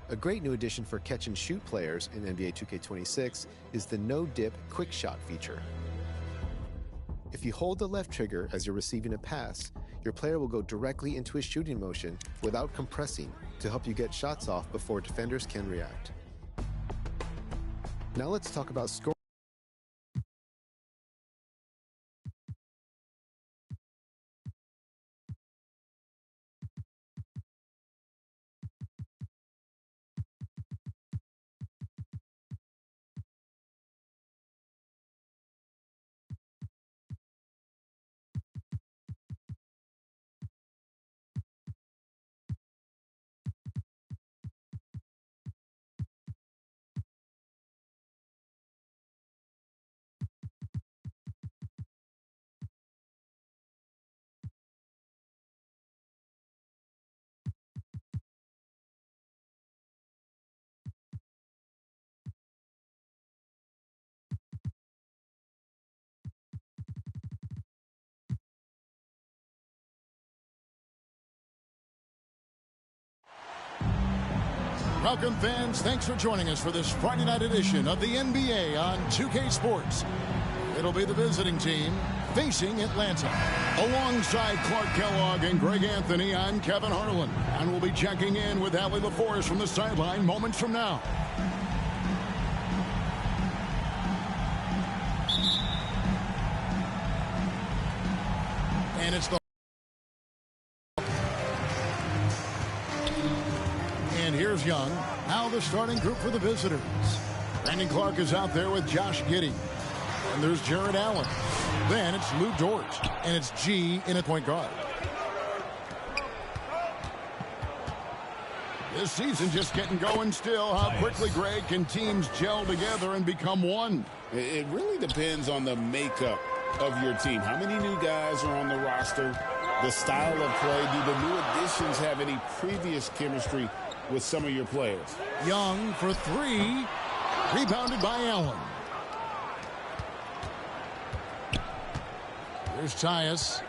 A great new addition for catch-and-shoot players in NBA 2K26 is the no-dip quick shot feature. If you hold the left trigger as you're receiving a pass, your player will go directly into a shooting motion without compressing to help you get shots off before defenders can react. Now let's talk about scoring. Welcome, fans. Thanks for joining us for this Friday night edition of the NBA on 2K Sports. It'll be the visiting team facing Atlanta. Alongside Clark Kellogg and Greg Anthony, I'm Kevin Harlan, and we'll be checking in with Allie LaForest from the sideline moments from now. And it's the here's Young. Now the starting group for the visitors. Brandon Clark is out there with Josh Giddey. And there's Jared Allen. Then it's Lou Dort. And it's G in at point guard. This season just getting going still. How quickly, Greg, can teams gel together and become one? It really depends on the makeup of your team. How many new guys are on the roster? The style of play. Do the new additions have any previous chemistry with some of your players? Young for three. Rebounded by Allen. Here's Tyus.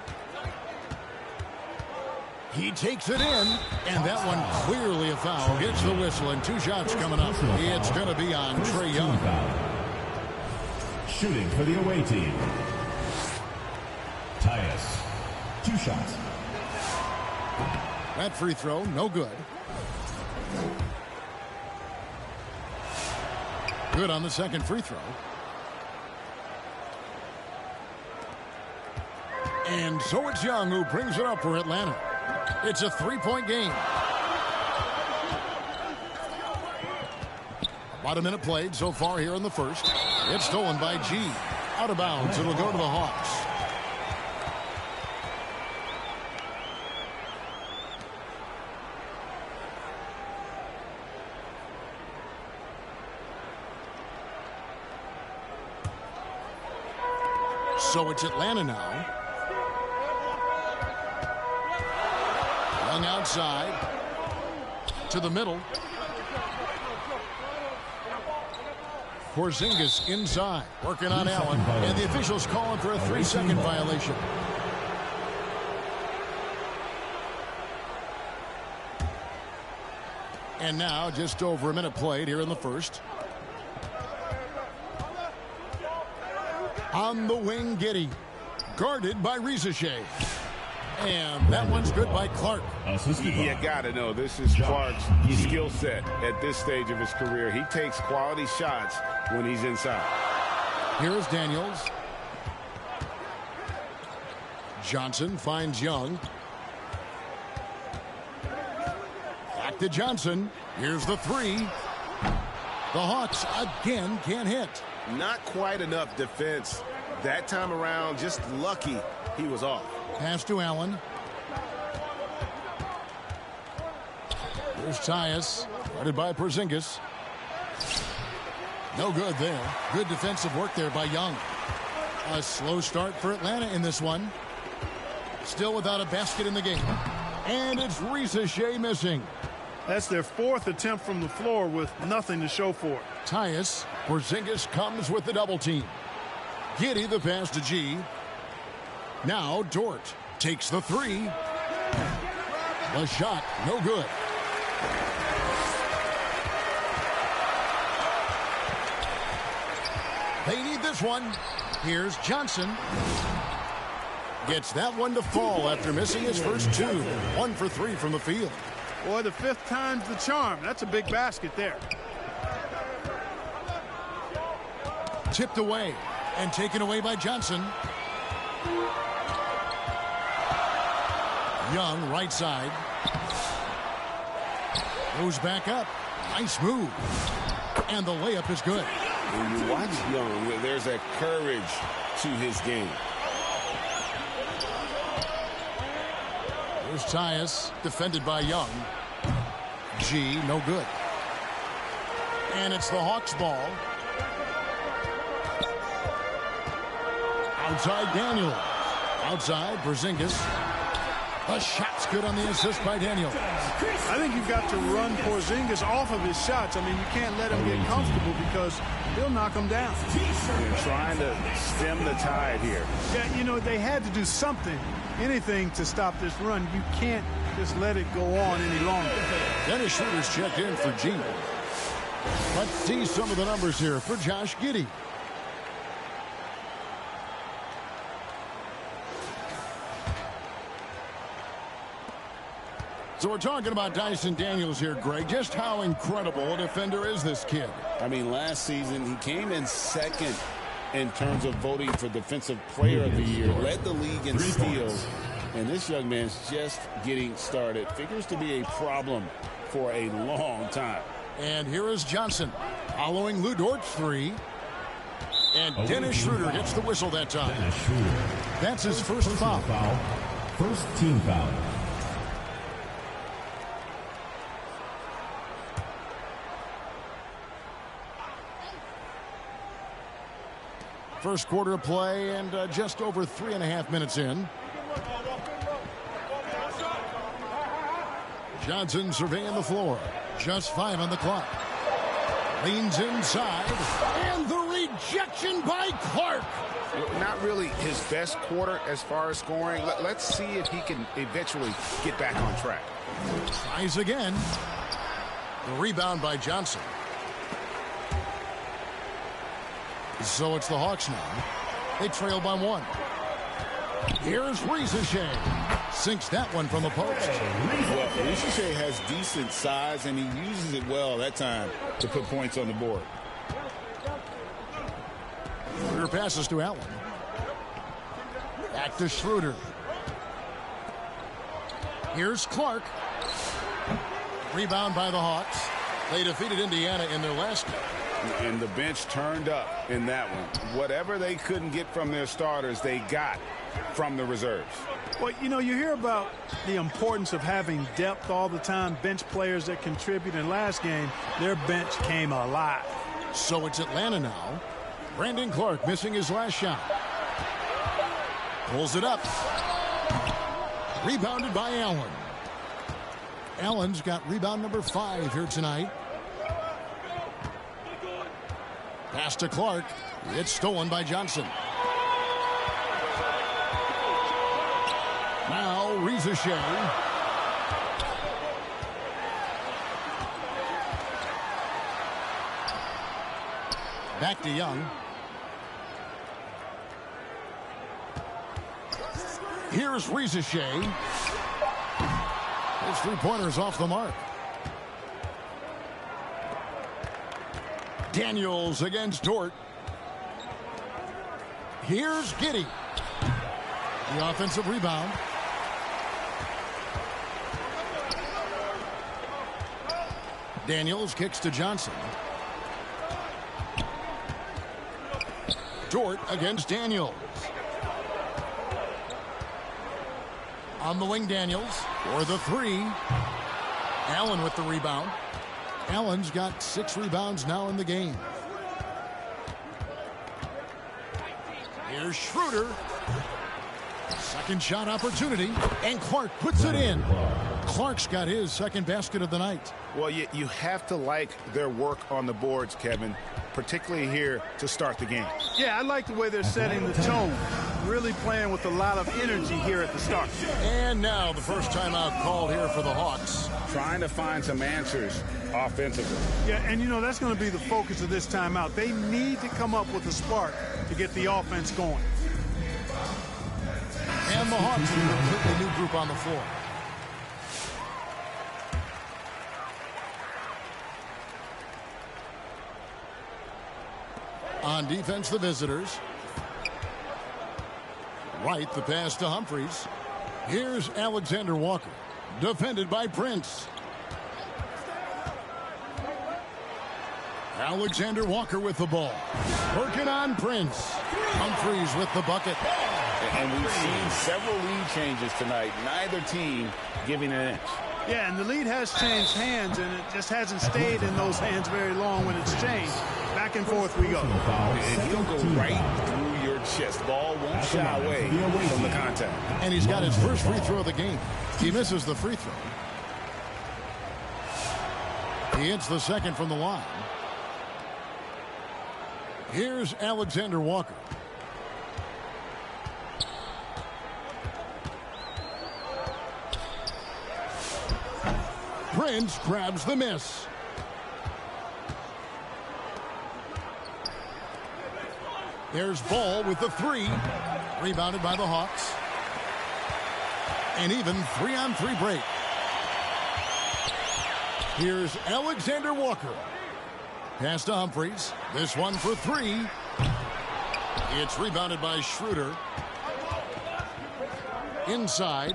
He takes it in, and that one clearly a foul. Gets the whistle, and two shots coming up. It's going to be on Trae Young. Shooting for the away team. Tyus. Two shots. That free throw, no good. Good on the second free throw. And so it's Young who brings it up for Atlanta. It's a three-point game. About a minute played so far here in the first. It's stolen by G. Out of bounds. It'll go to the Hawks. So it's Atlanta now. Young outside. To the middle. Porzingis inside. Working on Allen. And the officials calling for a 3-second violation. And now just over a minute played here in the first. On the wing, Giddey. Guarded by Rivalry. And that one's good by Clark. You got to know, this is Clark's skill set at this stage of his career. He takes quality shots when he's inside. Here's Daniels. Johnson finds Young. Back to Johnson. Here's the three. The Hawks again can't hit. Not quite enough defense that time around. Just lucky he was off. Pass to Allen. Here's Tyus. Guarded by Porzingis. No good there. Good defensive work there by Young. A slow start for Atlanta in this one. Still without a basket in the game. And it's Rivalry missing. That's their fourth attempt from the floor with nothing to show for it. Tyus. Porzingis comes with the double team. Giddey the pass to G. Now Dort takes the three. The shot, no good. Here's one. Here's Johnson. Gets that one to fall after missing his first two. 1 for 3 from the field. Boy, the 5th time's the charm. That's a big basket there. Tipped away and taken away by Johnson. Young, right side. Goes back up. Nice move. And the layup is good. When you watch Young, there's a courage to his game. Here's Tyus, defended by Young. G, no good. And it's the Hawks' ball. Outside Daniel. Outside Porzingis. The shot's good on the assist by Daniel. I think you've got to run Porzingis off of his shots. I mean, you can't let him get comfortable because he'll knock him down. They're trying to stem the tide here. Yeah, you know, they had to do something, anything to stop this run. You can't just let it go on any longer. Dennis Schroeder's checked in for G. Let's see some of the numbers here for Josh Giddey. So we're talking about Dyson Daniels here, Greg. Just how incredible a defender is this kid? I mean, last season, he came in second in terms of voting for Defensive Player of the Year. Led the league in steals. And this young man's just getting started. Figures to be a problem for a long time. And here is Johnson following Lou Dort's three. And Dennis Schroeder gets the whistle that time. That's his first foul. First team foul. First quarter of play and just over 3.5 minutes in. Johnson surveying the floor. Just 5 on the clock. Leans inside. And the rejection by Clark. Not really his best quarter as far as scoring. Let's see if he can eventually get back on track. Tries again. The rebound by Johnson. So it's the Hawks now. They trail by 1. Here's Rivalry. Sinks that one from the post. Well, Rivalry has decent size, and he uses it well that time to put points on the board. Schroeder passes to Allen. Back to Schroeder. Here's Clark. Rebound by the Hawks. They defeated Indiana in their last game. And the bench turned up in that one. Whatever they couldn't get from their starters, they got from the reserves. Well, you know, you hear about the importance of having depth all the time, bench players that contribute. In last game, their bench came alive. So it's Atlanta now. Brandon Clark missing his last shot. Pulls it up. Rebounded by Allen. Allen's got rebound number 5 here tonight. Pass to Clark. It's stolen by Johnson. Now Rivalry. Back to Young. Here's Rivalry. His three-pointer's off the mark. Daniels against Dort. Here's Giddey. The offensive rebound. Daniels kicks to Johnson. Dort against Daniels. On the wing, Daniels for the 3. Allen with the rebound. Allen's got 6 rebounds now in the game. Here's Schroeder. Second shot opportunity. And Clark puts it in. Clark's got his second basket of the night. Well, you have to like their work on the boards, Kevin, particularly here to start the game. Yeah, I like the way they're setting the tone. really playing with a lot of energy here at the start. And now the first timeout called here for the Hawks. Trying to find some answers offensively. Yeah, and you know, that's going to be the focus of this timeout. They need to come up with a spark to get the offense going. And the Hawks with a completely new group on the floor. On defense, the visitors. Right, the pass to Humphries. Here's Alexander Walker, defended by Prince. Alexander Walker with the ball. Working on Prince. Humphries with the bucket. And we've seen several lead changes tonight. Neither team giving an inch. Yeah, and the lead has changed hands, and it just hasn't stayed in those hands very long when it's changed. Back and forth we go. And he'll go right through your chest. Ball won't shy away from the contact. And he's got his first free throw of the game. He misses the free throw. He hits the second from the line. Here's Alexander Walker. Prince grabs the miss. There's Ball with the three. Rebounded by the Hawks. An even 3-on-3 break. Here's Alexander Walker. Pass to Humphries. This one for three. It's rebounded by Schroeder. Inside.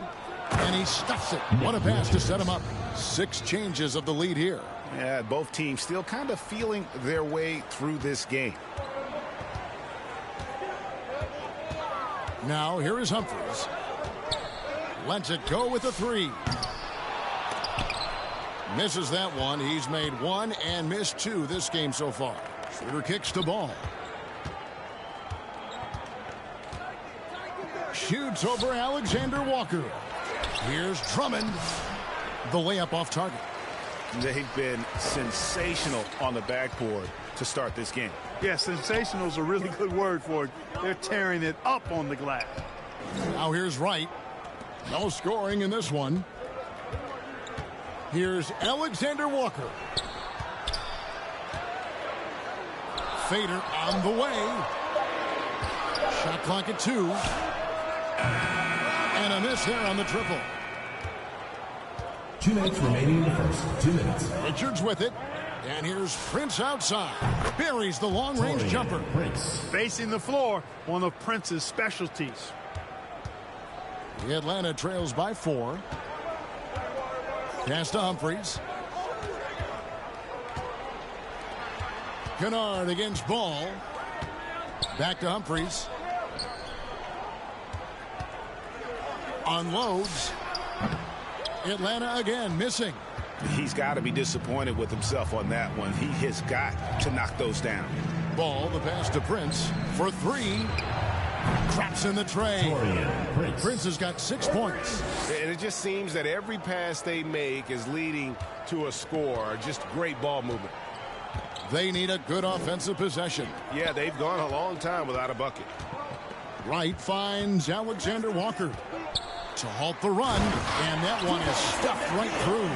And he stuffs it. What a pass to set him up. 6 changes of the lead here. Yeah, both teams still kind of feeling their way through this game. Now here is Humphries. Lets it go with a three. Misses that one. He's made 1 and missed 2 this game so far. Schroeder kicks the ball. Shoots over Alexander Walker. Here's Drummond. The layup off target. They've been sensational on the backboard to start this game. Yeah, sensational is a really good word for it. They're tearing it up on the glass. Now here's Wright. No scoring in this one. Here's Alexander Walker. Fader on the way. Shot clock at 2. And a miss there on the triple. 2 minutes remaining in the first. 2 minutes. Richards with it. And here's Prince outside. Buries the long-range jumper. Prince. Facing the floor, one of Prince's specialties. The Atlanta trails by 4. Pass to Humphries. Kennard against Ball. Back to Humphries. Unloads. Atlanta again missing. He's got to be disappointed with himself on that one. He has got to knock those down. Ball, the pass to Prince for 3. Traps in the tray. Prince has got 6 points. And it just seems that every pass they make is leading to a score. Just great ball movement. They need a good offensive possession. Yeah, they've gone a long time without a bucket. Wright finds Alexander Walker to halt the run, and that one is stuffed right through.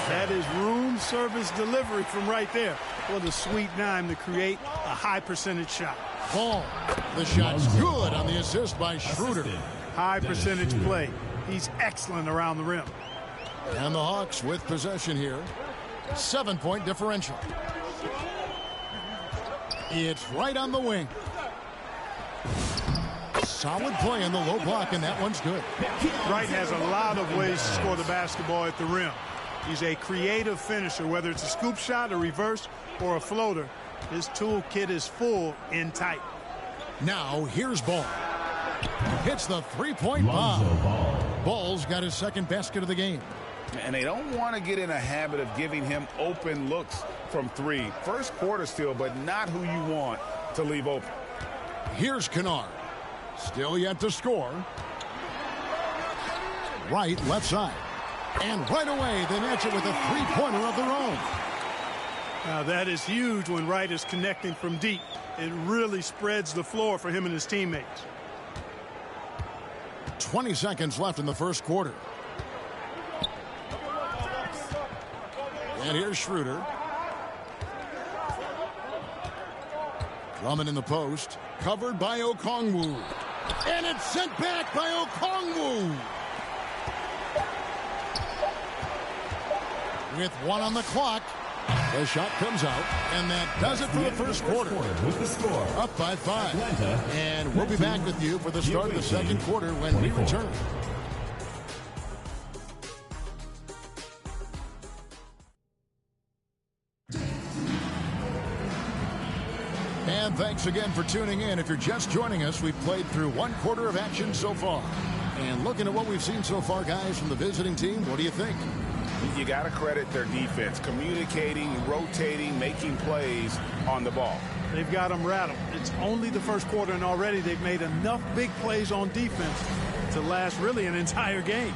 That is room service delivery from right there. What a sweet dime to create a high percentage shot. Ball. The shot's good on the assist by Schroeder. High percentage play. He's excellent around the rim. And the Hawks with possession here. 7-point differential. It's right on the wing. Solid play in the low block, and that one's good. Wright has a lot of ways to score the basketball at the rim. He's a creative finisher, whether it's a scoop shot, a reverse, or a floater. His toolkit is full and tight. Now here's Ball. Hits the three-point bomb. Ball's got his second basket of the game. And they don't want to get in a habit of giving him open looks from 3. First quarter still, but not who you want to leave open. Here's Kennard. Still yet to score. Wright left side. And right away they match it with a three-pointer of their own. Now that is huge when Wright is connecting from deep. It really spreads the floor for him and his teammates. 20 seconds left in the first quarter. And here's Schroeder. Drummond in the post. Covered by Okongwu. And it's sent back by Okongwu. With 1 on the clock. The shot comes out, and that does it for the first quarter. With the score, up by 5. Atlanta, and we'll be back with you for the start of the second quarter when we return. And thanks again for tuning in. If you're just joining us, we've played through 1 quarter of action so far. And looking at what we've seen so far, guys, from the visiting team, what do you think? You got to credit their defense, communicating, rotating, making plays on the ball. They've got them rattled. It's only the first quarter, and already they've made enough big plays on defense to last really an entire game.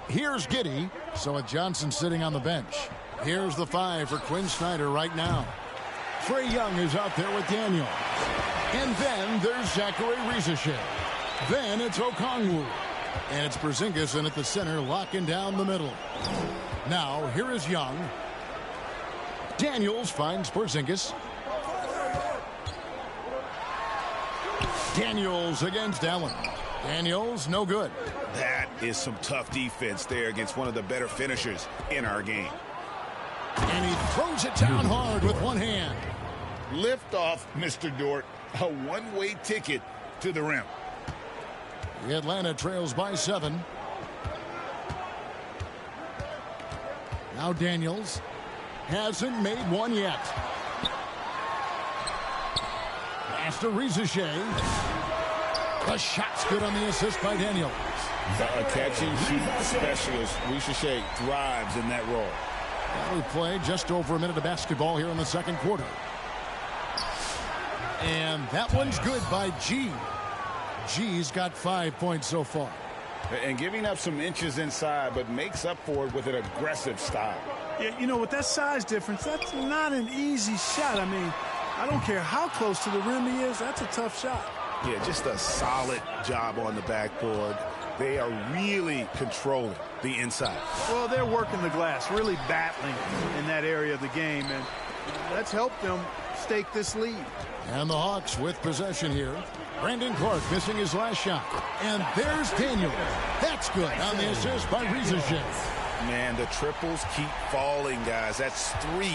Here's Giddey. So with Johnson sitting on the bench. Here's the 5 for Quinn Snyder right now. Trae Young is out there with Daniels. And then there's Zachary Rivalry. Then it's Okongwu. And it's Porzingis in at the center, locking down the middle. Now, here is Young. Daniels finds Porzingis. Daniels against Allen. Daniels, no good. That is some tough defense there against one of the better finishers in our game. And he throws it down hard with one hand. Lift off, Mr. Dort. A one-way ticket to the rim. The Atlanta trails by 7. Now Daniels hasn't made one yet. Pass to Rivalry. The shot's good on the assist by Daniels. A catch-and-shoot specialist. Rivalry thrives in that role. We played just over a minute of basketball here in the second quarter. And that one's good by G. G's got 5 points so far. And giving up some inches inside, but makes up for it with an aggressive style. Yeah, you know, with that size difference, that's not an easy shot. I mean, I don't care how close to the rim he is, that's a tough shot. Yeah, just a solid job on the backboard. They are really controlling the inside. Well, they're working the glass, really battling in that area of the game, and that's helped them stake this lead. And the Hawks with possession here. Brandon Clark missing his last shot. And there's Daniel. That's good on the assist by Rivalry. Man, the triples keep falling, guys. That's 3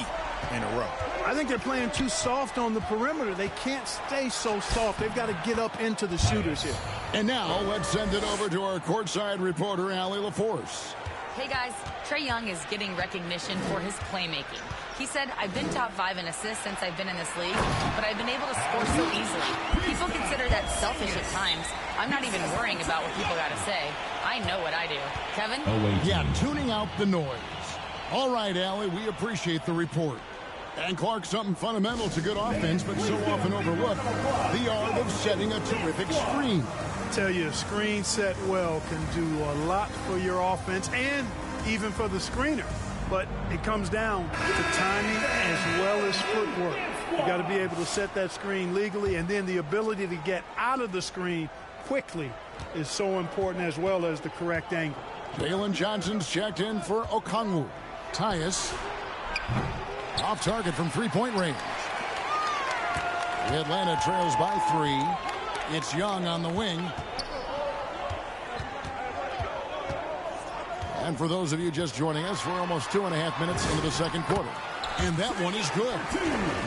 in a row. I think they're playing too soft on the perimeter. They can't stay so soft. They've got to get up into the shooters here. And now let's send it over to our courtside reporter, Allie LaForce. Hey guys, Trae Young is getting recognition for his playmaking. He said, I've been top 5 in assists since I've been in this league, but I've been able to score so easily. People consider that selfish at times. I'm not even worrying about what people got to say. I know what I do. Kevin? Yeah, tuning out the noise. All right, Allie, we appreciate the report. And Clark, something fundamental to good offense, but so often overlooked, the art of setting a terrific screen. I tell you, a screen set well can do a lot for your offense and even for the screener. But it comes down to timing as well as footwork. You got to be able to set that screen legally, and then the ability to get out of the screen quickly is so important, as well as the correct angle. Jalen Johnson's checked in for Okongwu. Tyus off target from three-point range. The Atlanta trails by 3. It's Young on the wing. And for those of you just joining us, we're almost 2.5 minutes into the second quarter. And that one is good.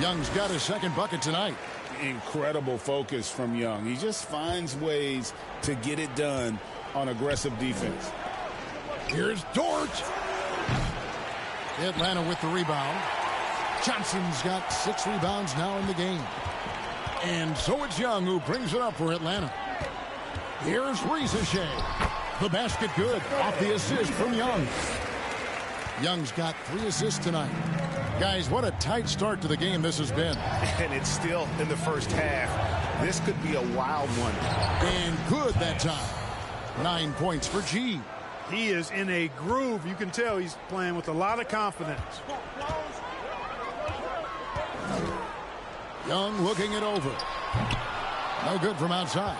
Young's got his second bucket tonight. Incredible focus from Young. He just finds ways to get it done on aggressive defense. Here's Dort. Atlanta with the rebound. Johnson's got 6 rebounds now in the game. And so it's Young who brings it up for Atlanta. Here's Rivalry. The basket good off the assist from Young. Young's got 3 assists tonight. Guys, what a tight start to the game this has been. And it's still in the first half. This could be a wild one. And good that time. 9 points for G. He is in a groove. You can tell he's playing with a lot of confidence. Young looking it over. No good from outside.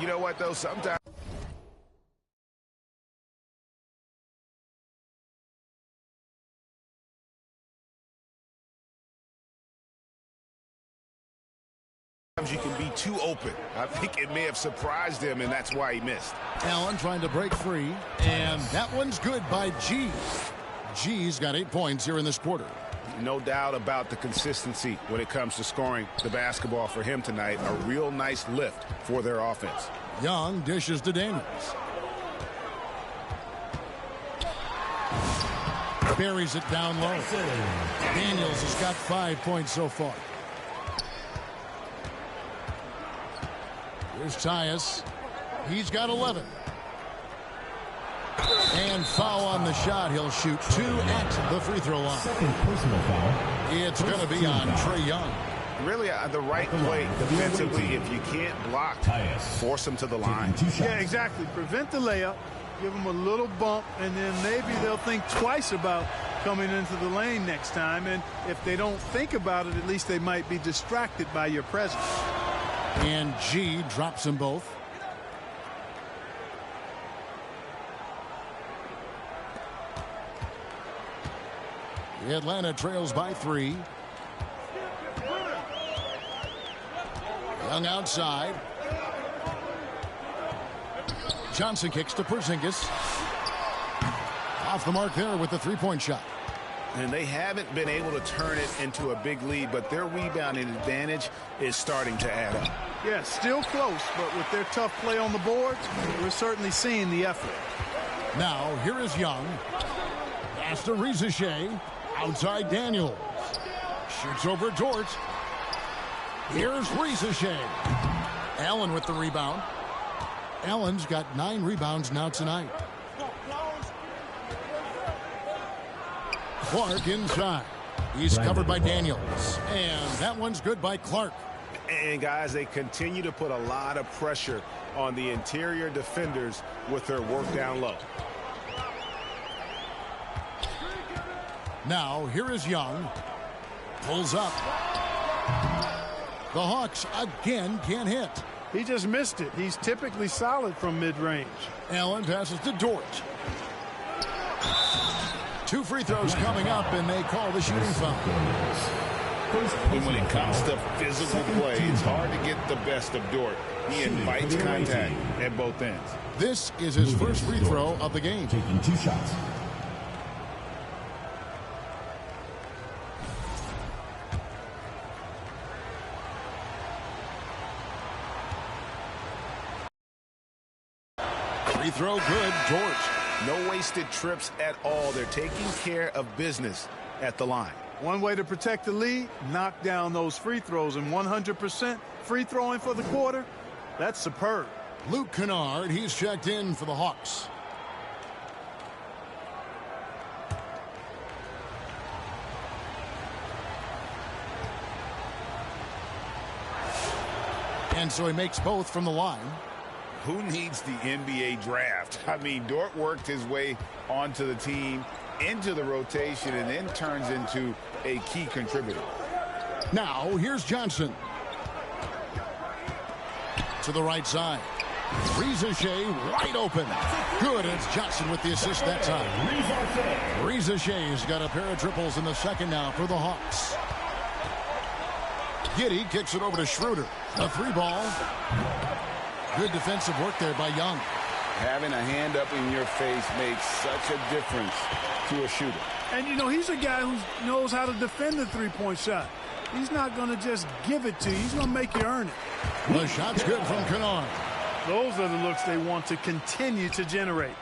You know what, though? Sometimes you can be too open. I think it may have surprised him, and that's why he missed. Allen trying to break free, and that one's good by G. G's got 8 points here in this quarter. No doubt about the consistency when it comes to scoring the basketball for him tonight. A real nice lift for their offense. Young dishes to Daniels. Buries it down low. Daniels has got 5 points so far. Here's Tyus. He's got 11. And foul on the shot. He'll shoot 2 at the free throw line. Second personal foul. It's going to be on Trae Young. Really the right play defensively. If you can't block, force him to the line. Yeah, exactly. Prevent the layup. Give them a little bump, and then maybe they'll think twice about coming into the lane next time. And if they don't think about it, at least they might be distracted by your presence. And G drops them both. Atlanta trails by 3. Young outside. Johnson kicks to Porzingis. Off the mark there with the three-point shot. And they haven't been able to turn it into a big lead, but their rebounding advantage is starting to add up. Yeah, still close, but with their tough play on the boards, we're certainly seeing the effort. Now, here is Young. Pass to Rivalry. Outside Daniels. Shoots over Dort. Here's Rivalry. Allen with the rebound. Allen's got 9 rebounds now tonight. Clark inside. He's covered by Daniels. And that one's good by Clark. And, guys, they continue to put a lot of pressure on the interior defenders with their work down low. Now, here is Young. Pulls up. The Hawks again can't hit. He just missed it. He's typically solid from mid-range. Allen passes to Dort. 2 free throws coming up, and they call the shooting foul. And when it comes to physical play, it's hard to get the best of Dort. He invites contact at both ends. This is his first free throw of the game. Taking 2 shots. Free throw good, Dort. No wasted trips at all. They're taking care of business at the line. One way to protect the lead, knock down those free throws, and 100% free throwing for the quarter, that's superb. Luke Kennard, he's checked in for the Hawks. And so he makes both from the line. Who needs the NBA draft? I mean, Dort worked his way onto the team, into the rotation, and then turns into a key contributor. Now, here's Johnson. To the right side. Rivalry wide open. Good. It's Johnson with the assist that time. Rivalry's got a pair of triples in the second now for the Hawks. Giddey kicks it over to Schroeder. A 3-ball. Good defensive work there by Young. Having a hand up in your face makes such a difference to a shooter. And, you know, he's a guy who knows how to defend the three-point shot. He's not going to just give it to you. He's going to make you earn it. The shot's good from Kennard. Those are the looks they want to continue to generate.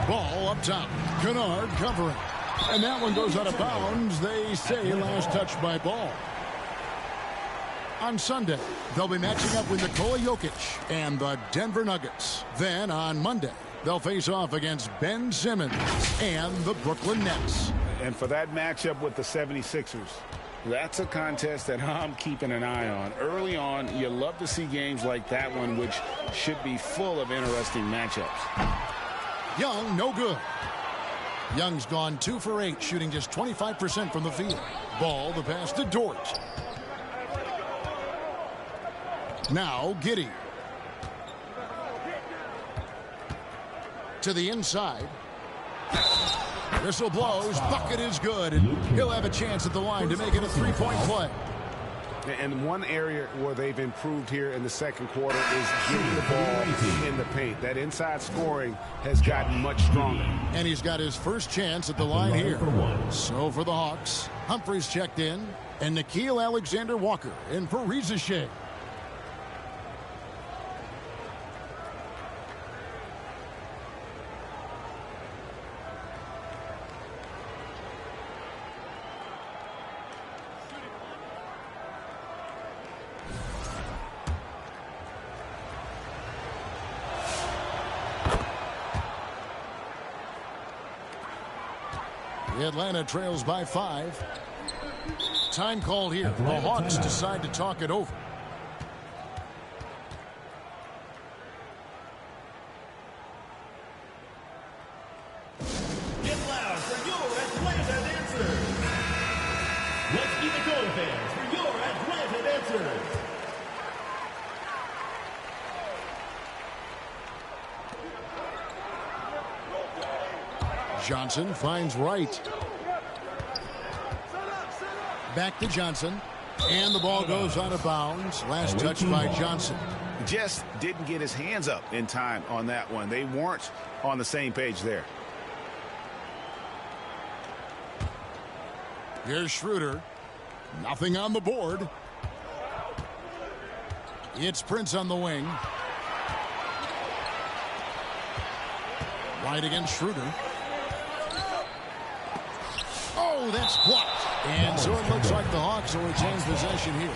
Ball up top. Kennard covering. And that one goes out of bounds. They say last touch by Ball. On Sunday, they'll be matching up with Nikola Jokic and the Denver Nuggets. Then on Monday, they'll face off against Ben Simmons and the Brooklyn Nets. And for that matchup with the 76ers, that's a contest that I'm keeping an eye on. Early on, you love to see games like that one, which should be full of interesting matchups. Young, no good. Young's gone 2 for 8, shooting just 25% from the field. Ball, the pass to Dort. Now Giddey. To the inside. Whistle blows. Bucket is good. And he'll have a chance at the line to make it a 3-point play. And one area where they've improved here in the second quarter is getting the ball in the paint. That inside scoring has gotten much stronger. And he's got his first chance at the line here. So for the Hawks, Humphries checked in, and Nickeil Alexander-Walker in for Rivalry. Atlanta trails by 5. Time called here. The Hawks decide to talk it over. Get loud for your Atlanta dancers. Let's keep it going, fans, for your Atlanta dancers. Johnson finds Wright. Back to Johnson. And the ball goes out of bounds. Last touch by Johnson. Just didn't get his hands up in time on that one. They weren't on the same page there. Here's Schroeder. Nothing on the board. It's Prince on the wing. Right against Schroeder. Oh, that's blocked. And so it looks like the Hawks will retain possession here.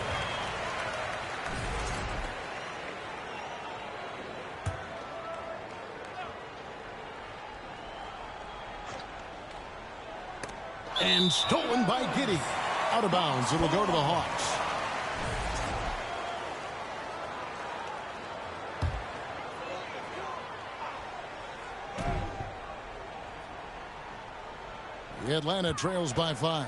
And stolen by Giddey. Out of bounds. It'll go to the Hawks. Atlanta trails by 5.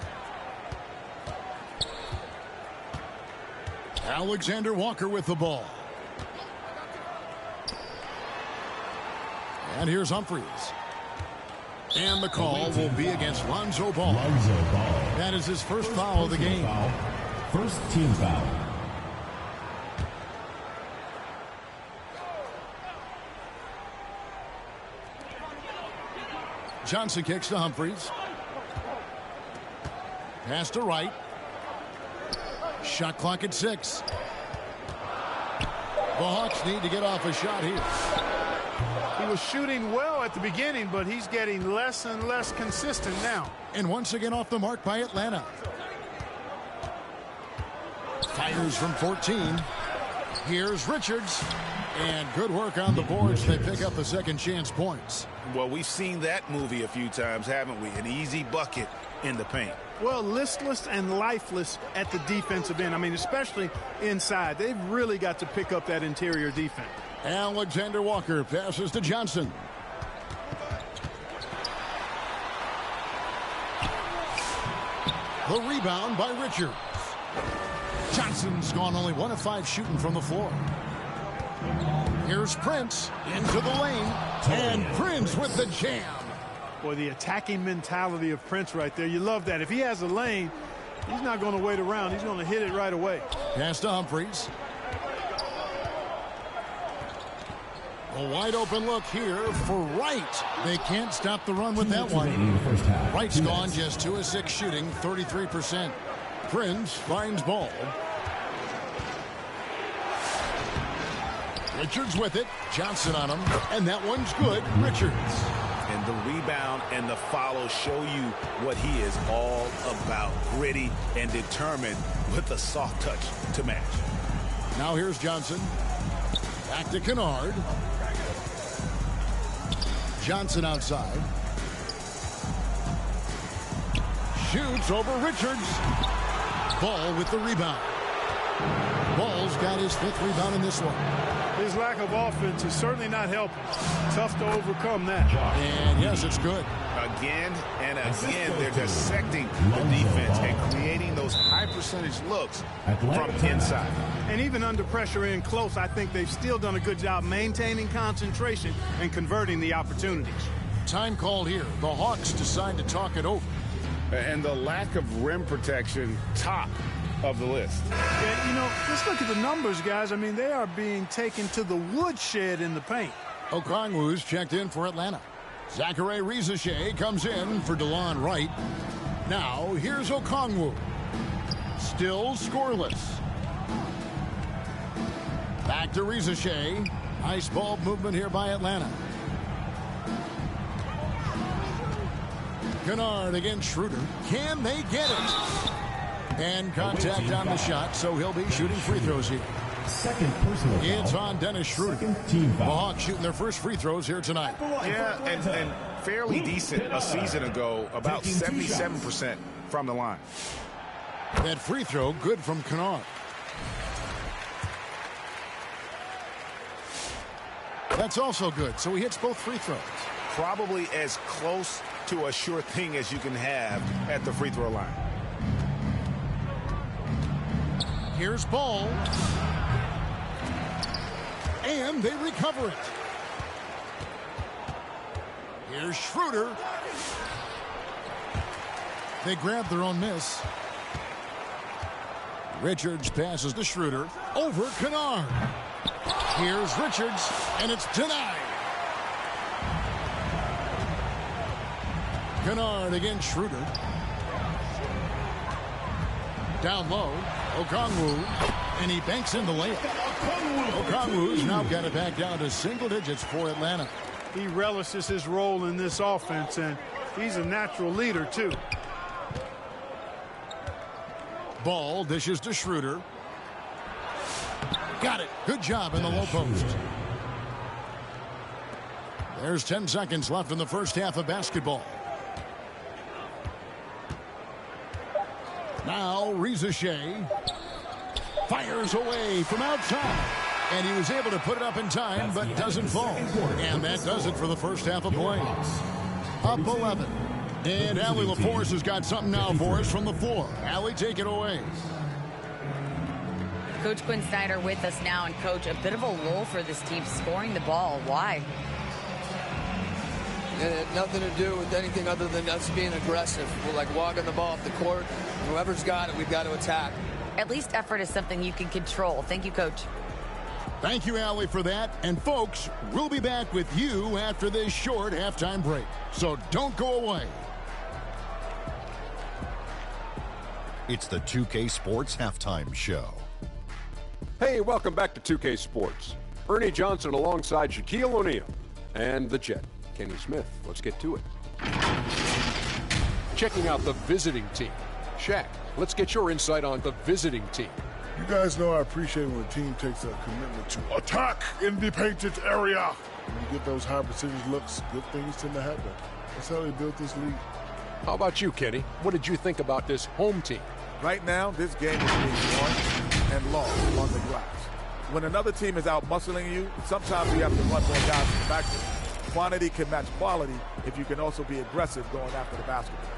Alexander Walker with the ball. And here's Humphries. And the call will be against Lonzo Ball. That is his first foul of the game. First team foul. Johnson kicks to Humphries. Pass to Wright. Shot clock at 6. The Hawks need to get off a shot here. He was shooting well at the beginning, but he's getting less and less consistent now. And once again off the mark by Atlanta. Fires from 14. Here's Richards. And good work on the boards. They pick up the second chance points. Well, we've seen that movie a few times, haven't we? An easy bucket in the paint. Well, listless and lifeless at the defensive end. I mean, especially inside. They've really got to pick up that interior defense. Alexander Walker passes to Johnson. The rebound by Richards. Johnson's gone only 1 of 5 shooting from the floor. Here's Prince into the lane. And Prince with the jam. Boy, the attacking mentality of Prince right there. You love that. If he has a lane, he's not going to wait around. He's going to hit it right away. Pass to Humphries. A wide open look here for Wright. They can't stop the run with that one. Wright's gone just 2 of 6 shooting, 33%. Prince finds ball. Richards with it. Johnson on him. And that one's good. Richards. And the rebound and the follow show you what he is all about. Gritty and determined with a soft touch to match. Now here's Johnson. Back to Kennard. Johnson outside. Shoots over Richards. Ball with the rebound. Ball's got his 5th rebound in this one. His lack of offense is certainly not helping. Tough to overcome that. And yes, it's good. Again and again, they're dissecting the defense and creating those high-percentage looks from inside. And even under pressure in close, I think they've still done a good job maintaining concentration and converting the opportunities. Time called here. The Hawks decide to talk it over. And the lack of rim protection, top of the list. Yeah, you know, just look at the numbers, guys. I mean, they are being taken to the woodshed in the paint. Okongwu's checked in for Atlanta. Zachary Rivalry comes in for DeLon Wright. Now, here's Okongwu. Still scoreless. Back to Rivalry. Nice ball movement here by Atlanta. Kennard against Schroeder. Can they get it? And contact on the shot, so he'll be shooting free throws here. Second personal foul. It's on Dennis Schroeder. Team The foul. Hawks shooting their first free throws here tonight. Yeah, and fairly decent a season ago, about 77% from the line. That free throw good from Kennard. That's also good, so he hits both free throws. Probably as close to a sure thing as you can have at the free throw line. Here's Ball. And they recover it. Here's Schroeder. They grab their own miss. Richards passes to Schroeder. Over Kennard. Here's Richards, and it's denied. Kennard against Schroeder. Down low, Okongwu, and he banks in the layup. Okongwu's now got it back down to single digits for Atlanta. He relishes his role in this offense, and he's a natural leader, too. Ball dishes to Schroeder. Got it. Good job in the low post. There's 10 seconds left in the first half of basketball. Now Rivalry fires away from outside. And he was able to put it up in time, but doesn't fall. And that does it for the first half of play. Up 11. And Allie LaForce has got something now for us from the floor. Allie, take it away. Coach Quinn Snyder with us now. And, Coach, a bit of a lull for this team scoring the ball. Why? It had nothing to do with anything other than us being aggressive. We're like walking the ball off the court. Whoever's got it, we've got to attack. At least effort is something you can control. Thank you, Coach. Thank you, Allie, for that. And, folks, we'll be back with you after this short halftime break. So don't go away. It's the 2K Sports Halftime Show. Hey, welcome back to 2K Sports. Ernie Johnson alongside Shaquille O'Neal and the Jet, Kenny Smith. Let's get to it. Checking out the visiting team. Shaq, let's get your insight on the visiting team. You guys know I appreciate when a team takes a commitment to attack in the painted area. When you get those high percentage looks, good things tend to happen. That's how they built this league. How about you, Kenny? What did you think about this home team? Right now, this game is being won and lost on the glass. When another team is out muscling you, sometimes you have to run more guys in the backcourt. Quantity can match quality if you can also be aggressive going after the basketball.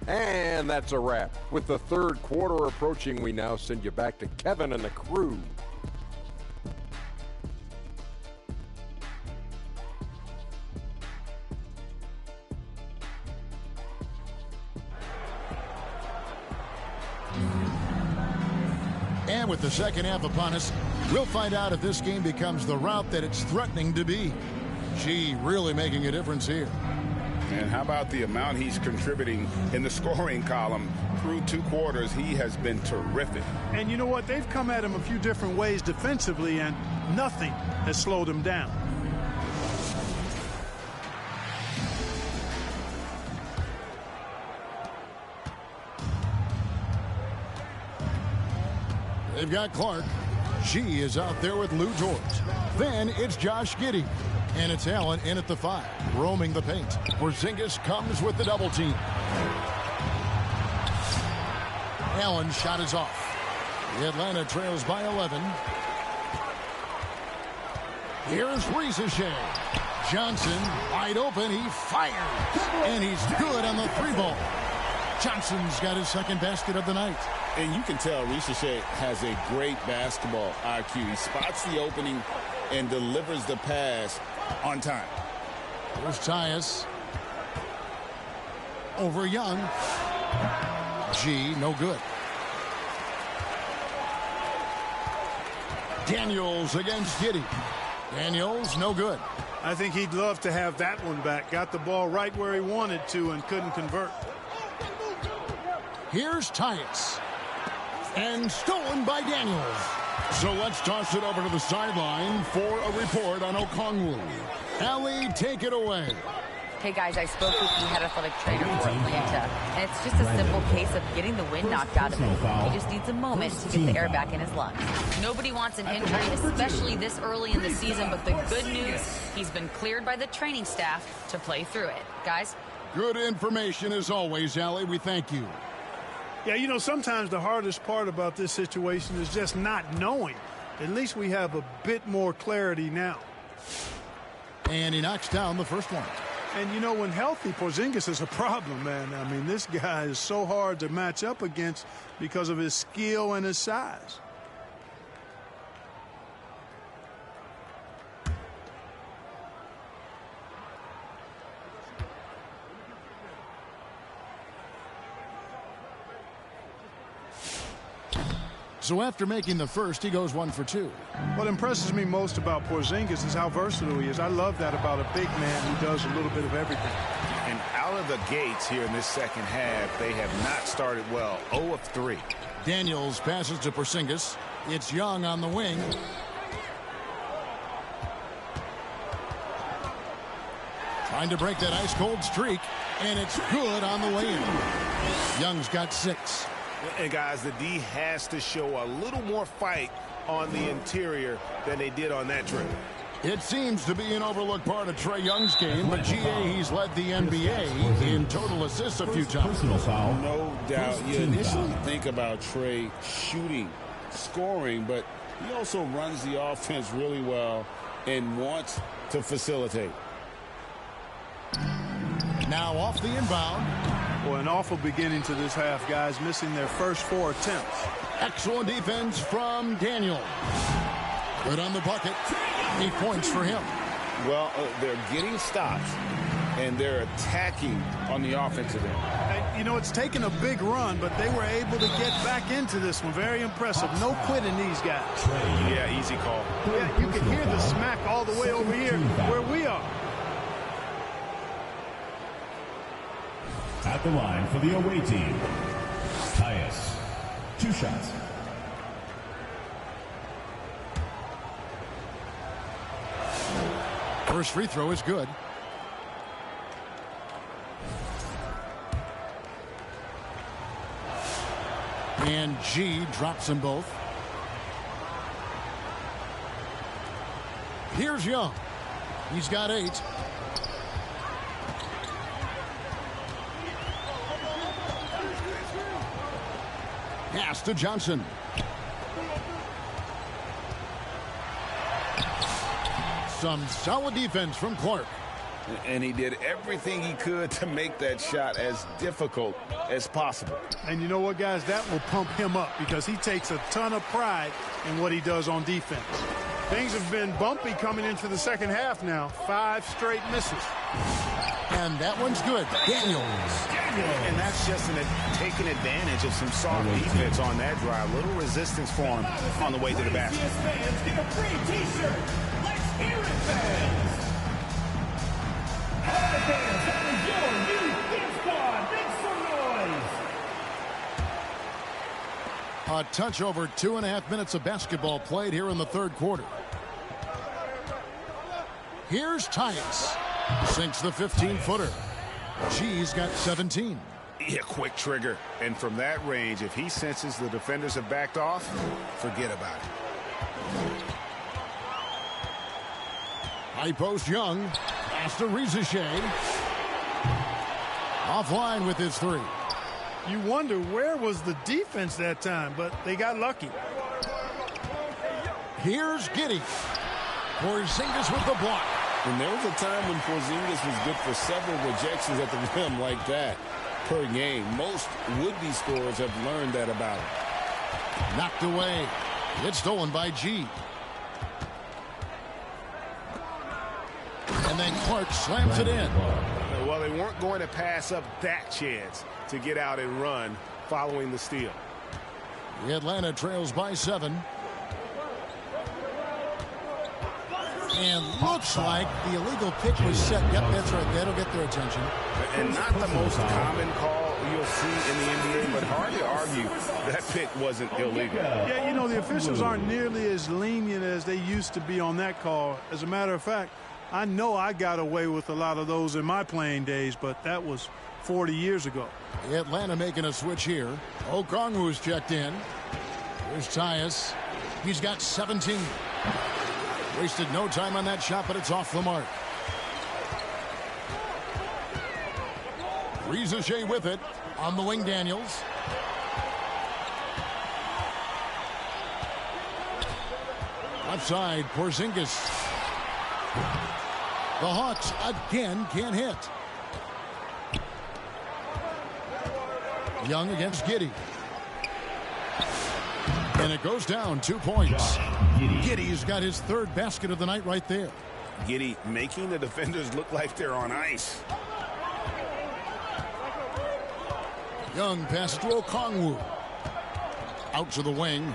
And that's a wrap. With the third quarter approaching, we now send you back to Kevin and the crew. And with the second half upon us, we'll find out if this game becomes the route that it's threatening to be. Gee, really making a difference here. And how about the amount he's contributing in the scoring column through 2 quarters? He has been terrific. And you know what? They've come at him a few different ways defensively, and nothing has slowed him down. They've got Clark. She is out there with Lou Dort. Then it's Josh Giddey. And it's Allen in at the 5, roaming the paint. Porzingis comes with the double team. Allen's shot is off. The Atlanta trails by 11. Here's Ricochet. Johnson wide open. He fires. And he's good on the 3-ball. Johnson's got his second basket of the night. And you can tell Ricochet has a great basketball IQ. He spots the opening and delivers the pass on time. Here's Tyus. Over Young. G, no good. Daniels against Giddey. Daniels, no good. I think he'd love to have that one back. Got the ball right where he wanted to and couldn't convert. Here's Tyus. And stolen by Daniels. So let's toss it over to the sideline for a report on Okongwu. Allie, take it away. Hey guys, I spoke with the head athletic trainer for Atlanta, and it's just a simple case of getting the wind knocked out of him. He just needs a moment to get the air back in his lungs. Nobody wants an injury, especially this early in the season, but the good news, he's been cleared by the training staff to play through it. Guys? Good information as always, Allie. We thank you. Yeah, you know, sometimes the hardest part about this situation is just not knowing. At least we have a bit more clarity now. And he knocks down the first one. And, you know, when healthy, Porzingis is a problem, man. I mean, this guy is so hard to match up against because of his skill and his size. So after making the first, he goes 1 for 2. What impresses me most about Porzingis is how versatile he is. I love that about a big man who does a little bit of everything. And out of the gates here in this second half, they have not started well. 0 of 3. Daniels passes to Porzingis. It's Young on the wing. Trying to break that ice-cold streak, and it's good on the way in. Young's got 6. And guys, the D has to show a little more fight on the interior than they did on that trip. It seems to be an overlooked part of Trae Young's game, but GA, he's led the NBA in total assists a few times. No doubt. You initially think about Trae shooting, scoring, but he also runs the offense really well and wants to facilitate. Now off the inbound. Well, an awful beginning to this half, guys, missing their first 4 attempts. Excellent defense from Daniel. Good on the bucket. 8 points for him. Well, they're getting stops, and they're attacking on the offensive end. And, you know, it's taken a big run, but they were able to get back into this one. Very impressive. No quitting these guys. Yeah, easy call. Yeah, you can hear the smack all the way over here where we are. At the line for the away team, Tyus. 2 shots. First free throw is good. And G drops them both. Here's Young. He's got 8. Pass to Johnson. Some solid defense from Clark. And he did everything he could to make that shot as difficult as possible. And you know what, guys? That will pump him up because he takes a ton of pride in what he does on defense. Things have been bumpy coming into the second half now. 5 straight misses. And that one's good. Daniels. And that's just taking advantage of some soft defense on that drive. Little resistance for him on the way to the basket. Fans get a free T-shirt. Let's hear it, fans. All the fans, that was your new Dance Squad. Make some noise. A touch over 2.5 minutes of basketball played here in the third quarter. Here's Tyus. Sinks the 15-footer. G's got 17. Yeah, quick trigger. And from that range, if he senses the defenders have backed off, forget about it. High post Young. Pass to Ricochet. Offline with his 3. You wonder where was the defense that time, but they got lucky. Here's Giddey. Porzingis with the block. And there was a time when Porzingis was good for several rejections at the rim like that per game. Most would-be scorers have learned that about him. Knocked away. It's stolen by G. And then Clark slams it in. Well, they weren't going to pass up that chance to get out and run following the steal. Atlanta trails by 7. And looks like the illegal pick was set. Yep, that's right. That'll get their attention. And not the most common call you'll see in the NBA, but hard to argue that pick wasn't illegal. Yeah, you know, the officials aren't nearly as lenient as they used to be on that call. As a matter of fact, I know I got away with a lot of those in my playing days, but that was 40 years ago. Atlanta making a switch here. Okongwu's checked in. Here's Tyus. He's got 17. Wasted no time on that shot, but it's off the mark. Rivalry with it. On the wing, Daniels. Left side, Porzingis. The Hawks again can't hit. Young against Giddey. And it goes down 2 points. Giddey's got his 3rd basket of the night right there. Giddey making the defenders look like they're on ice. Young passes to Okongwu. Out to the wing.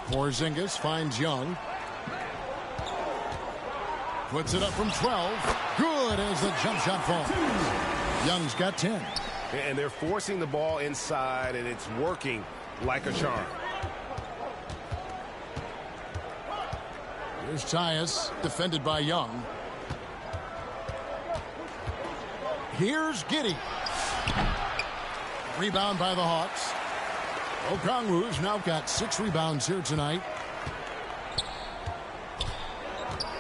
Porzingis finds Young. Puts it up from 12. Good as the jump shot falls. Young's got 10. And they're forcing the ball inside, and it's working like a charm. Here's Tyus, defended by Young. Here's Giddey. Rebound by the Hawks. Okongwu's now got 6 rebounds here tonight.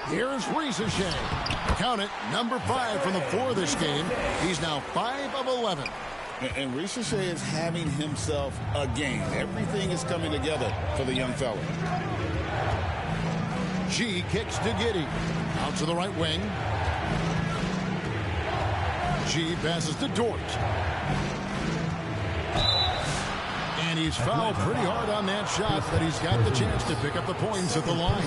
Here's Rivalry. Count it, number 5 from the floor this game. He's now 5 of 11. And Rivalry is having himself a game. Everything is coming together for the young fella. G kicks to Giddey. Out to the right wing. G passes to Dort. And he's fouled pretty hard on that shot, but he's got the chance to pick up the points at the line.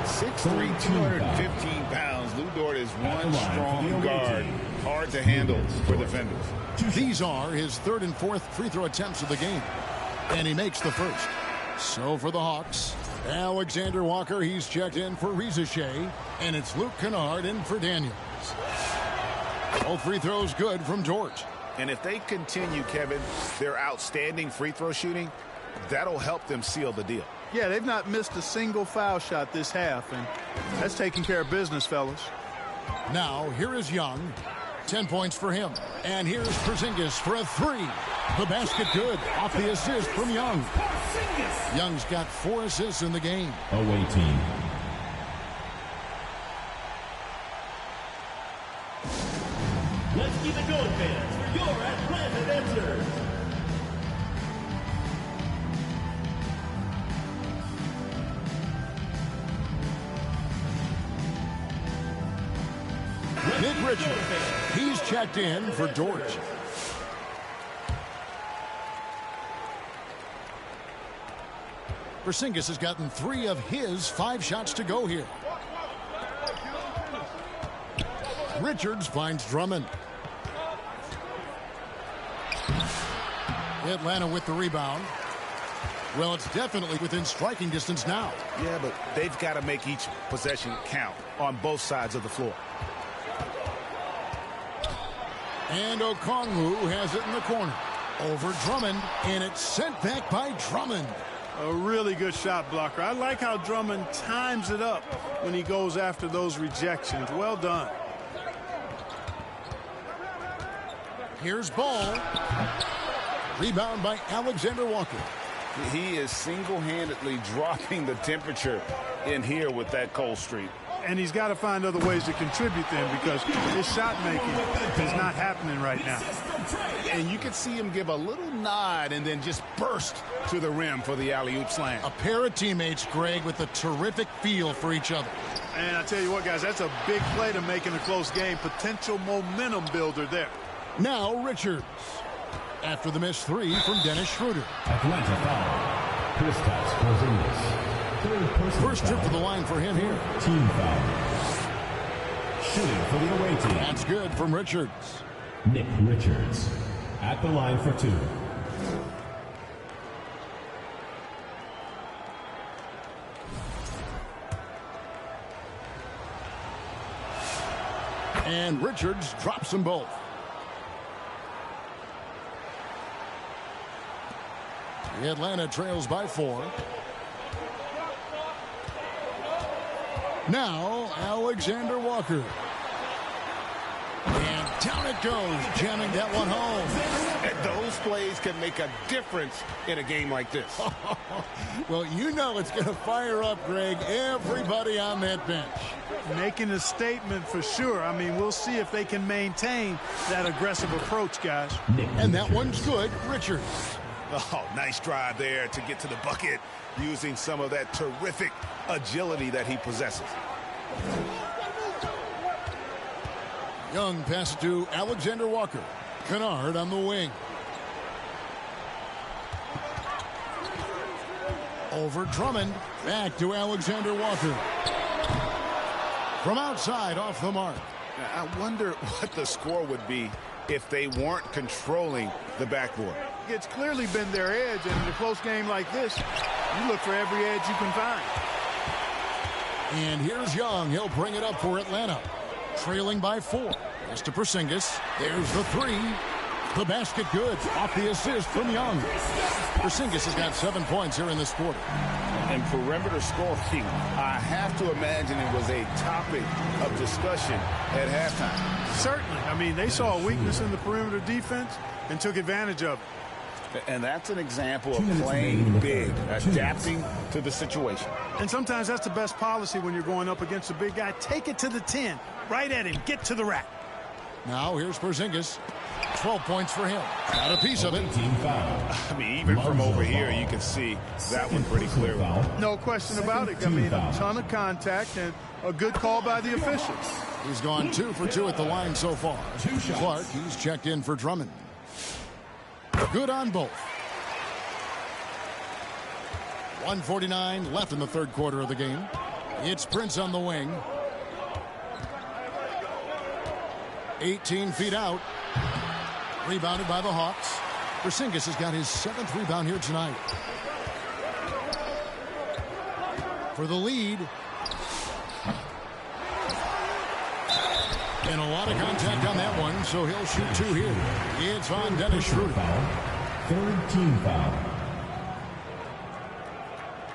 6'3", 215 pounds. Lou Dort is one strong guard. Hard to handle for defenders. These are his 3rd and 4th free throw attempts of the game. And he makes the first. So for the Hawks, Alexander Walker, he's checked in for Rivalry. And it's Luke Kennard in for Daniels. Both free throws good from Dort. And if they continue, Kevin, their outstanding free throw shooting, that'll help them seal the deal. Yeah, they've not missed a single foul shot this half, and that's taking care of business, fellas. Now, here is Young. 10 points for him. And here's Porzingis for a 3. The basket good. Off the assist from Young. Young's got 4 assists in the game. Away team. Let's keep it going, fans, for your Atlanta answers. Nick Richards, he's checked in for Dort. Porzingis has gotten 3 of his 5 shots to go here. Richards finds Drummond. Atlanta with the rebound. Well, it's definitely within striking distance now. Yeah, but they've got to make each possession count on both sides of the floor. And Okongwu has it in the corner. Over Drummond, and it's sent back by Drummond. A really good shot blocker. I like how Drummond times it up when he goes after those rejections. Well done. Here's Ball. Rebound by Alexander Walker. He is single-handedly dropping the temperature in here with that cold streak. And he's got to find other ways to contribute then, because his shot making is not happening right now. And you could see him give a little nod and then just burst to the rim for the alley-oop slam. A pair of teammates, Greg, with a terrific feel for each other. And I tell you what, guys, that's a big play to make in a close game. Potential momentum builder there. Now Richards. After the missed three from Dennis Schroeder. Atlanta foul. Kristaps Porzingis. First trip to the line for him here. Team foul. Shooting for the away team. That's good from Richards. Nick Richards at the line for two. And Richards drops them both. Atlanta trails by 4. Now Alexander Walker. And down it goes, jamming that one home. And those plays can make a difference in a game like this. Well, you know it's going to fire up, Greg, everybody on that bench. Making a statement for sure. I mean, we'll see if they can maintain that aggressive approach, guys. And that one's good, Richards. Oh, nice drive there to get to the bucket using some of that terrific agility that he possesses. Young pass to Alexander Walker. Kennard on the wing. Over Drummond. Back to Alexander Walker. From outside, off the mark. I wonder what the score would be if they weren't controlling the backboard. It's clearly been their edge, and in a close game like this, you look for every edge you can find. And here's Young. He'll bring it up for Atlanta. Trailing by 4. Pass to Porzingis. There's the 3. The basket good. Off the assist from Young. Porzingis has got 7 points here in this quarter. And perimeter scoring, I have to imagine it was a topic of discussion at halftime. Certainly. I mean, they saw a weakness in the perimeter defense and took advantage of it. And that's an example of playing big, adapting to the situation. And sometimes that's the best policy when you're going up against a big guy. Take it to the 10. Right at him. Get to the rack. Now here's Porzingis. 12 points for him. Got a piece of it. Team foul. I mean, even from over here, you can see that one pretty clearly. No question about it. I mean, a ton of contact and a good call by the officials. He's gone 2 for 2 at the line so far. Clark, he's checked in for Drummond. Good on both. 1:49 left in the third quarter of the game. It's Prince on the wing. 18 feet out. Rebounded by the Hawks. Porzingis has got his 7th rebound here tonight. For the lead. And a lot of contact on that one, so he'll shoot 2 here. It's on Dennis Schroeder. Third team foul.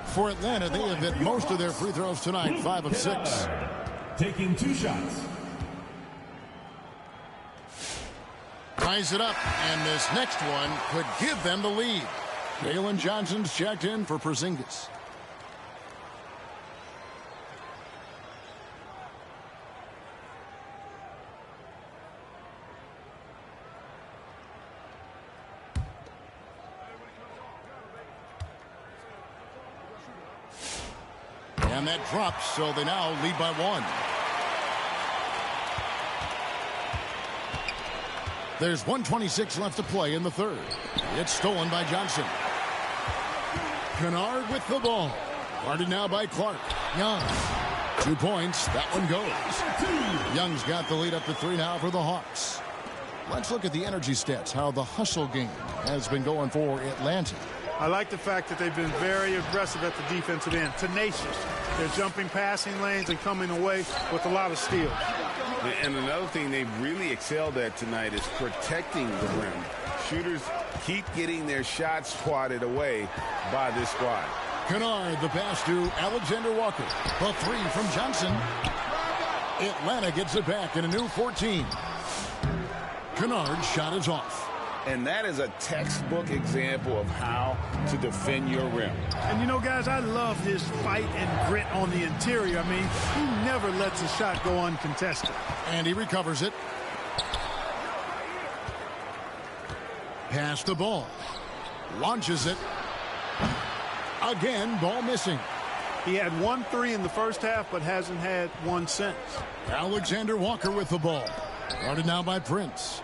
For Atlanta, they have hit most of their free throws tonight, 5 of 6. Taking 2 shots. Ties it up, and this next one could give them the lead. Jalen Johnson's checked in for Porzingis. And that drops, so they now lead by 1. There's 1:26 left to play in the third. It's stolen by Johnson. Kennard with the ball. Guarded now by Clark. Young. 2 points. That one goes. Young's got the lead up to 3 now for the Hawks. Let's look at the energy stats, how the hustle game has been going for Atlanta. I like the fact that they've been very aggressive at the defensive end. Tenacious. They're jumping passing lanes and coming away with a lot of steals. And another thing they've really excelled at tonight is protecting the rim. Shooters keep getting their shots swatted away by this squad. Kennard, the pass to Alexander Walker. The 3 from Johnson. Atlanta gets it back in a new 14. Kennard's shot is off. And that is a textbook example of how to defend your rim. And you know, guys, I love his fight and grit on the interior. I mean, he never lets a shot go uncontested. And he recovers it. Pass the ball. Launches it. Again, ball missing. He had 1 3 in the first half, but hasn't had one since. Alexander Walker with the ball. Guarded now by Prince.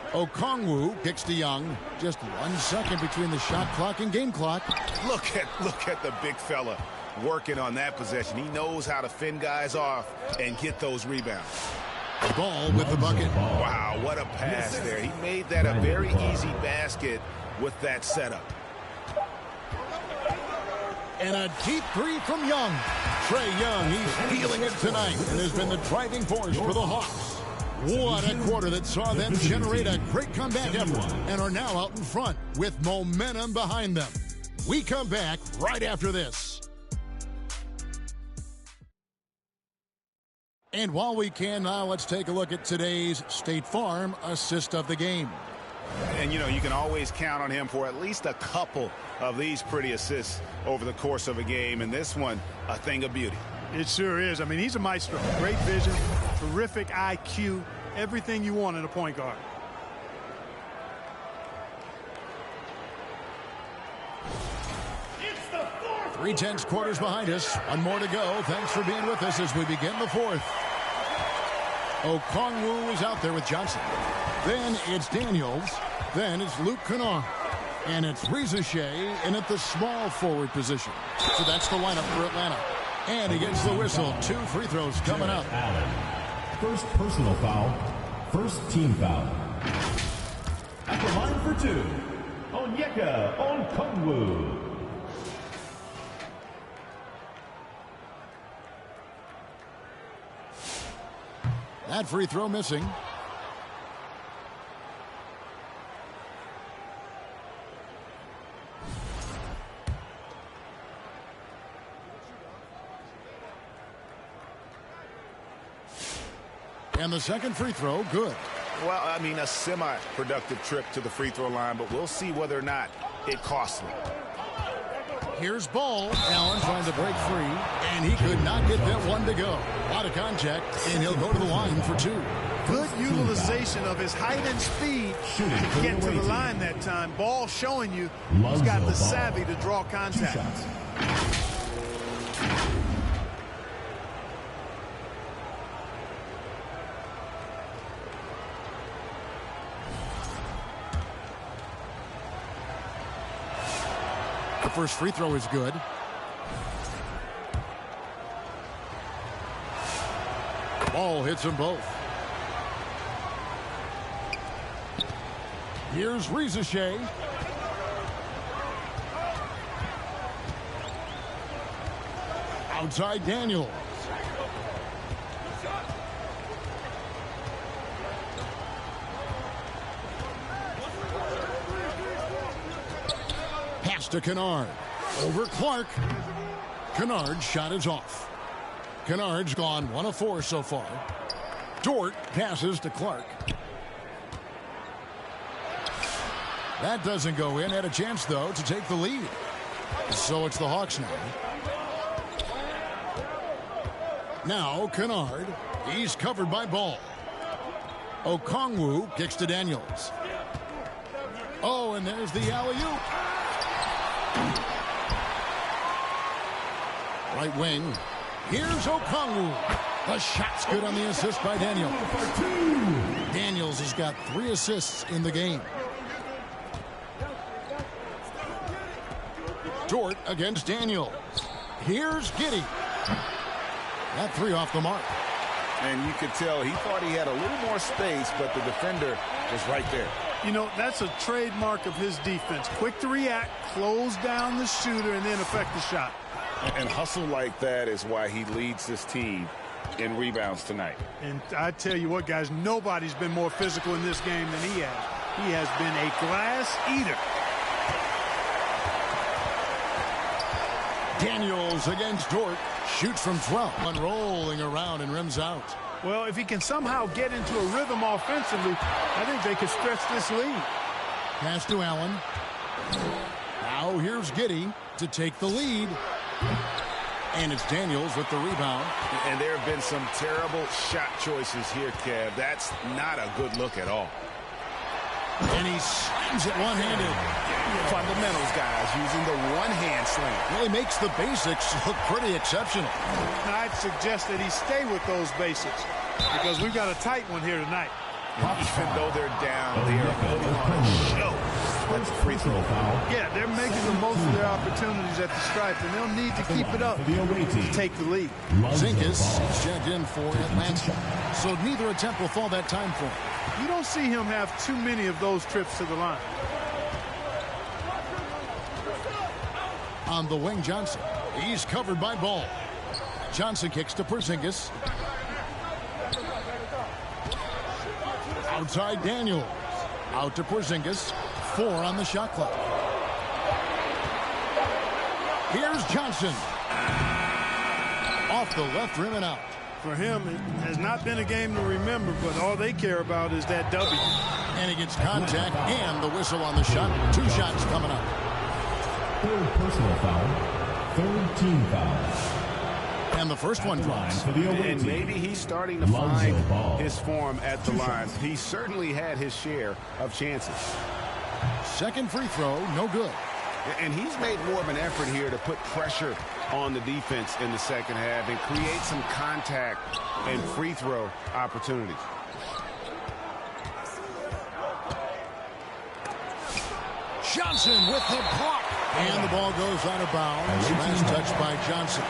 Okongwu kicks to Young. Just 1 second between the shot clock and game clock. Look at the big fella working on that possession. He knows how to fend guys off and get those rebounds. The ball with the bucket. Wow, what a pass there. He made that a very easy basket with that setup. And a deep 3 from Young. Trae Young, he's feeling it tonight and has been the driving force for the Hawks. What a quarter that saw them generate a great comeback effort and are now out in front with momentum behind them. We come back right after this. And while we can now, let's take a look at today's State Farm assist of the game. And, you know, you can always count on him for at least a couple of these pretty assists over the course of a game. And this one, a thing of beauty. It sure is. I mean, he's a maestro. Great vision, terrific IQ, everything you want in a point guard. It's the fourth. 3/10 quarters behind us. 1 more to go. Thanks for being with us as we begin the 4th. Okongwu is out there with Johnson. Then it's Daniels. Then it's Luke Kennard. And it's Rivalry in at the small forward position. So that's the lineup for Atlanta. And he gets the whistle. 2 free throws coming up. Allen. First personal foul. First team foul. At the line for 2, Onyeka Okongwu. That free throw missing. And the second free throw, good. Well, I mean, a semi-productive trip to the free throw line, but we'll see whether or not it costs him. Here's Ball. Allen trying to break free, and he could not get that one to go. Out of contact, and he'll go to the line for 2. Good utilization of his height and speed to get to the line that time. Ball showing you he's got the savvy to draw contact. The first free throw is good. Ball hits them both. Here's Rivalry. Outside Daniels. Pass to Kennard. Over Clark. Kennard's shot is off. Kennard's gone 1 of 4 so far. Dort passes to Clark. That doesn't go in. Had a chance, though, to take the lead. So it's the Hawks now. Now Kennard. He's covered by Ball. Okongwu kicks to Daniels. Oh, and there's the alley-oop. Right wing. Here's Okongwu. The shot's good on the assist by Daniels. Daniels has got 3 assists in the game. Dort against Daniels. Here's Giddey. That 3 off the mark. And you could tell he thought he had a little more space, but the defender was right there. You know, that's a trademark of his defense. Quick to react, close down the shooter, and then affect the shot. And hustle like that is why he leads this team in rebounds tonight. And I tell you what, guys, nobody's been more physical in this game than he has. He has been a glass eater. Daniels against Dort. Shoots from 12. Unrolling around and rims out. Well, if he can somehow get into a rhythm offensively, I think they could stretch this lead. Pass to Allen. Now here's Giddey to take the lead. And it's Daniels with the rebound. And there have been some terrible shot choices here, Kev. That's not a good look at all. And he slams it one-handed. Fundamentals, guys, using the one-hand slam. Really makes the basics look pretty exceptional. Now, I'd suggest that he stay with those basics because we've got a tight one here tonight. Even though they're down, they are putting on a show. That's a free throw foul. Yeah, they're making the most of their opportunities at the stripe, and they'll need to keep it up to take the lead. Zinkus is checked in for Atlanta, so neither attempt will fall that time for him. You don't see him have too many of those trips to the line. On the wing, Johnson. He's covered by Ball. Johnson kicks to Porzingis. Outside Daniels. Out to Porzingis. 4 on the shot clock. Here's Johnson. Off the left rim and out. For him, it has not been a game to remember, but all they care about is that W. And he gets contact and the whistle on the shot. 2 shots coming up. 3rd personal foul. 3rd team foul. And the first one drops. And maybe he's starting to find his form at the line. He certainly had his share of chances. Second free throw, no good. And he's made more of an effort here to put pressure on the defense in the second half and create some contact and free throw opportunities. Johnson with the block. And the ball goes out of bounds. Last touch by Johnson.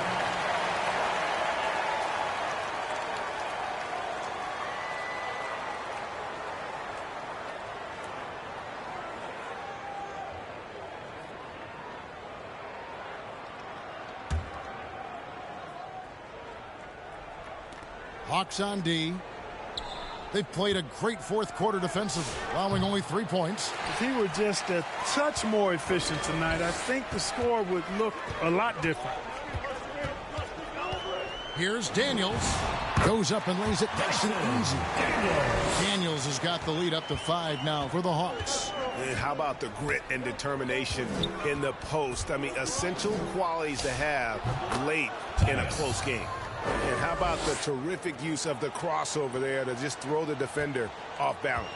Hawks on D. They've played a great fourth quarter defensively, allowing only 3 points. If he were just a touch more efficient tonight, I think the score would look a lot different. Here's Daniels. Goes up and lays it nice and easy. Daniels has got the lead up to 5 now for the Hawks. And how about the grit and determination in the post? I mean, essential qualities to have late in a close game. And how about the terrific use of the crossover there to just throw the defender off balance?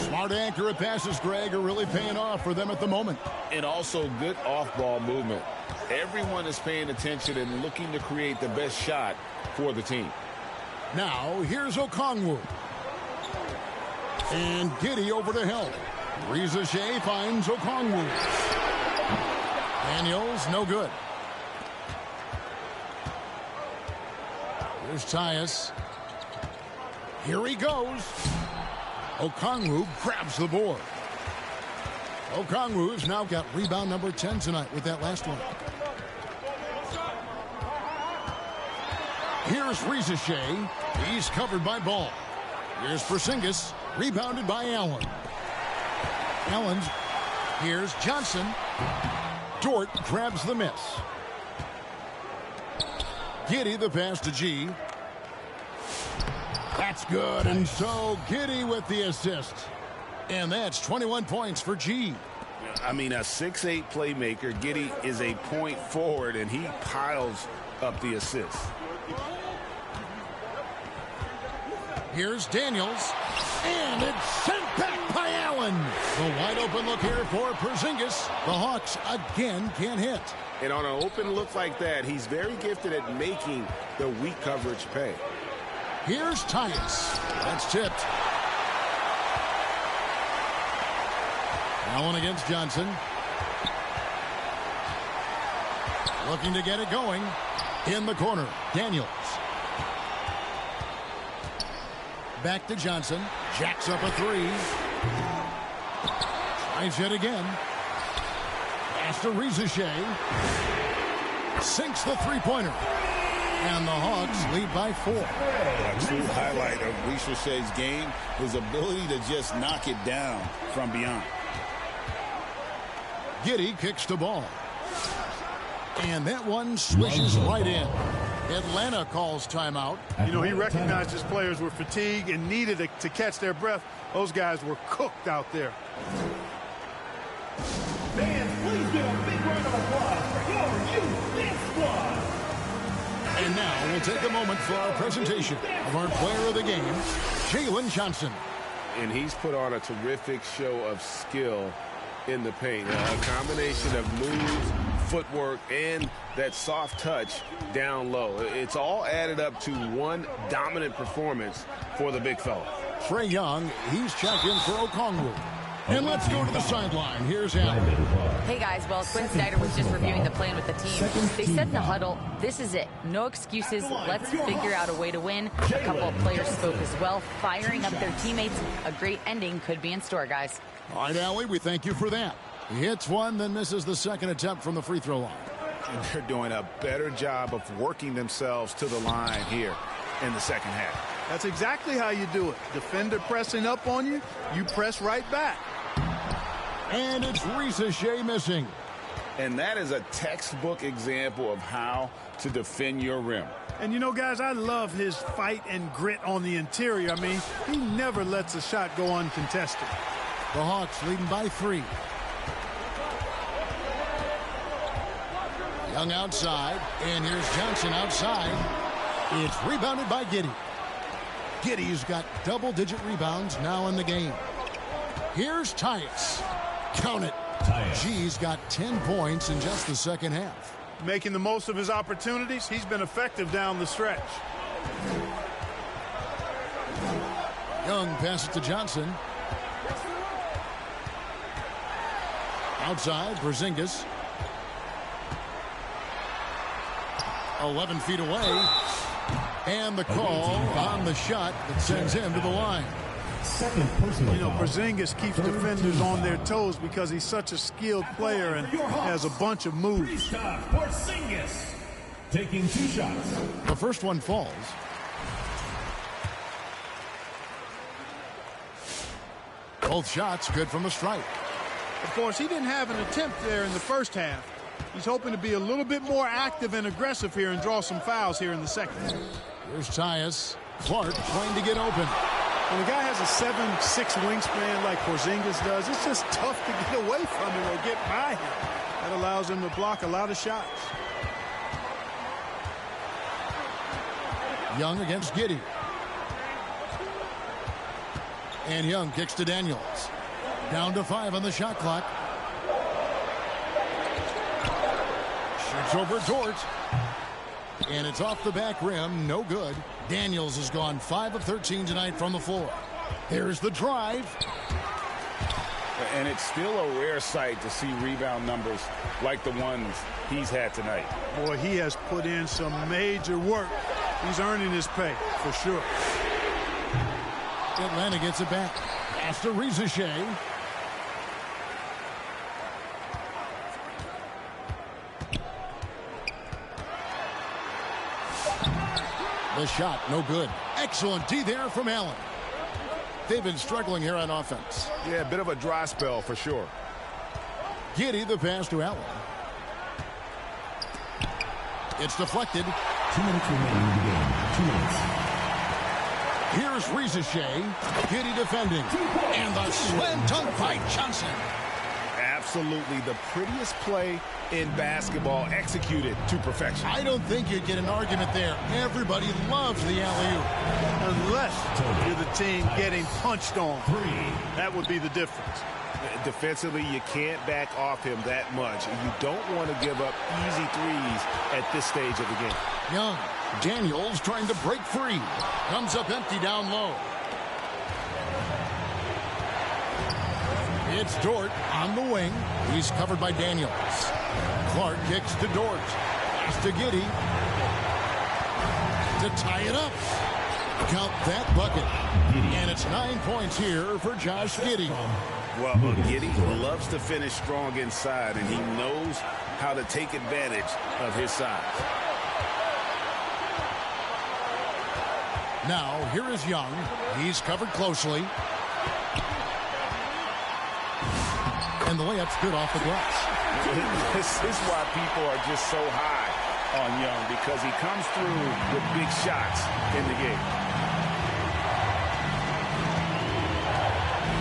Smart accurate passes, Greg, are really paying off for them at the moment. And also good off-ball movement. Everyone is paying attention and looking to create the best shot for the team. Now, here's Okongwu. And Giddey over to help. Reza Shea finds Okongwu. Daniels, no good. Here's Tyus. Here he goes. Okongwu grabs the board. Okongwu's now got rebound number 10 tonight with that last one. Here's Reza Shea. He's covered by Ball. Here's Porzingis. Rebounded by Allen. Allen's. Here's Johnson. Dort grabs the miss. Giddey the pass to G. That's good. And so Giddey with the assist. And that's 21 points for G. I mean, a 6'8 playmaker. Giddey is a point forward, and he piles up the assist. Here's Daniels. And it's sent back by Allen. The wide open look here for Porzingis. The Hawks again can't hit. And on an open look like that, he's very gifted at making the weak coverage pay. Here's Tyus. That's tipped. Allen against Johnson. Looking to get it going. In the corner, Daniels. Back to Johnson. Jacks up a 3. Tries it again. Pass to Reza Shea. Sinks the three-pointer. And the Hawks lead by 4. A true highlight of Reza Shea's game, his ability to just knock it down from beyond. Giddey kicks the ball. And that one swishes right in. Atlanta calls timeout. You know, he recognized his players were fatigued and needed to catch their breath. Those guys were cooked out there. Fans, please give a big round of applause for your youth dance squad. And now we'll take a moment for our presentation of our player of the game, Jalen Johnson. and he's put on a terrific show of skill in the paint. A combination of moves, footwork, and that soft touch down low. It's all added up to one dominant performance for the big fella. Trae Young, he's checked in for Okongwu. And let's go to the sideline. Here's Allen. Hey, guys. Well, Quinn Snyder was just reviewing the plan with the team. They said in the huddle, this is it. No excuses. Let's figure out a way to win. A couple of players spoke as well, firing up their teammates. A great ending could be in store, guys. All right, Allie, we thank you for that. He hits one, then misses the second attempt from the free throw line. And they're doing a better job of working themselves to the line here in the second half. That's exactly how you do it. Defender pressing up on you, you press right back. And it's Rivalry missing. And that is a textbook example of how to defend your rim. And, you know, guys, I love his fight and grit on the interior. I mean, he never lets a shot go uncontested. The Hawks leading by 3. Young outside, and here's Johnson outside. It's rebounded by Giddey. Giddey's got double-digit rebounds now in the game. Here's Tyus. Count it. G's got 10 points in just the second half. Making the most of his opportunities. He's been effective down the stretch. Young passes to Johnson. Outside, Porzingis. 11 feet away. And the call on the shot that sends him to the line. You know, Porzingis keeps defenders on their toes because he's such a skilled player and has a bunch of moves. Porzingis taking 2 shots. The first one falls. Both shots good from the stripe. Of course, he didn't have an attempt there in the first half. He's hoping to be a little bit more active and aggressive here and draw some fouls here in the second. Here's Tyus. Clark trying to get open. When a guy has a 7'6" wingspan like Porzingis does, it's just tough to get away from him or get by him. That allows him to block a lot of shots. Young against Giddey. And Young kicks to Daniels. Down to 5 on the shot clock. Shoots over Dort. And it's off the back rim. No good. Daniels has gone 5 of 13 tonight from the floor. There's the drive. And it's still a rare sight to see rebound numbers like the ones he's had tonight. Boy, he has put in some major work. He's earning his pay, for sure. Atlanta gets it back. After Rivalry. The shot, no good. Excellent D there from Allen. They've been struggling here on offense. Yeah, a bit of a dry spell for sure. Giddey, the pass to Allen. It's deflected. 2 minutes remaining in the game. 2 minutes. Here's Rivalry. Giddey defending. And the slam dunk by Johnson. Absolutely the prettiest play in basketball, executed to perfection. I don't think you'd get an argument there. Everybody loves the alley-oop. Unless you're the team getting punched on. That would be the difference. Defensively, you can't back off him that much. You don't want to give up easy threes at this stage of the game. Young. Daniels trying to break free. Comes up empty down low. It's Dort on the wing. He's covered by Daniels. Clark kicks to Dort. Pass to Giddey. To tie it up. Count that bucket. And it's 9 points here for Josh Giddey. Well, Giddey loves to finish strong inside, and he knows how to take advantage of his size. Now, here is Young. He's covered closely. And the layup's good off the glass. This is why people are just so high on Young, because he comes through with big shots in the game.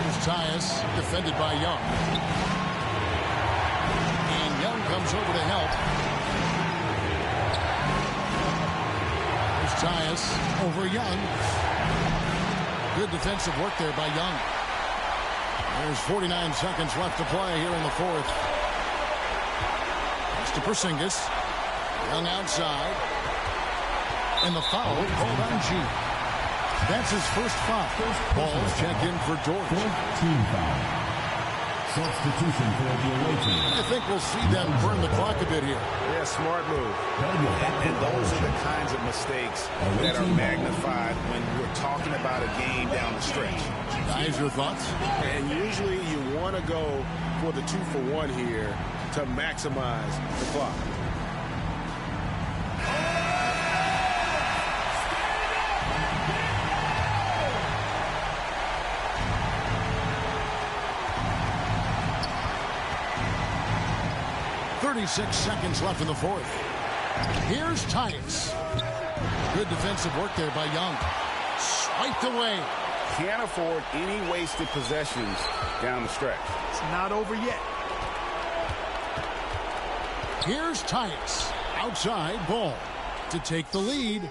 Here's Tyus, defended by Young. And Young comes over to help. Here's Tyus over Young. Good defensive work there by Young. There's 49 seconds left to play here in the fourth. It's to Porzingis. Young outside. And the foul called on G. That's his first foul. Ball's check in for George. Team foul. Substitution for the away team. I think we'll see them burn the clock a bit here. Yeah, smart move. And those are the kinds of mistakes that are magnified when we're talking about a game down the stretch. Guys, your thoughts? And usually you want to go for the 2-for-1 here to maximize the clock. Seconds left in the fourth. Here's Tyus. Good defensive work there by Young. Swiped away. Can't afford any wasted possessions down the stretch. It's not over yet. Here's Tyus. Outside ball to take the lead.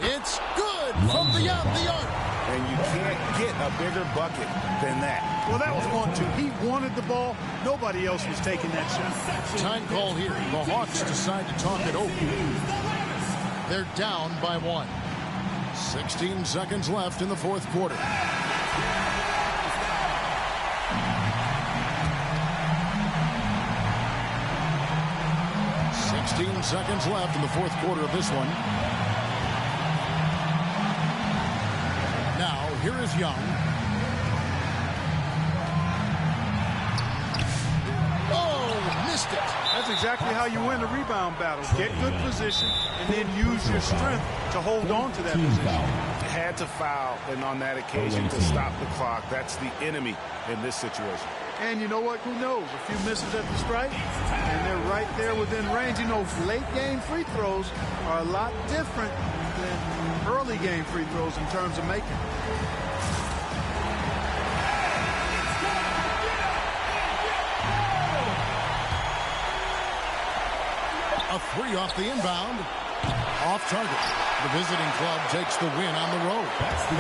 It's good from beyond the arc. And you can't get a bigger bucket than that. Well, that was 1-2. He wanted the ball. Nobody else was taking that shot. Time call here. The Hawks decide to talk it over. They're down by 1. 16 seconds left in the fourth quarter. Seconds left in the fourth quarter of this one. Now, here is Young. Oh, missed it. That's exactly how you win a rebound battle. Get good position and then use your strength to hold on to that position. Had to foul, and on that occasion to stop the clock. That's the enemy in this situation. And you know what? Who knows? A few misses at the stripe, and they're right there within range. You know, late game free throws are a lot different than early game free throws in terms of making. A three off the inbound. Off target. The visiting club takes the win on the road.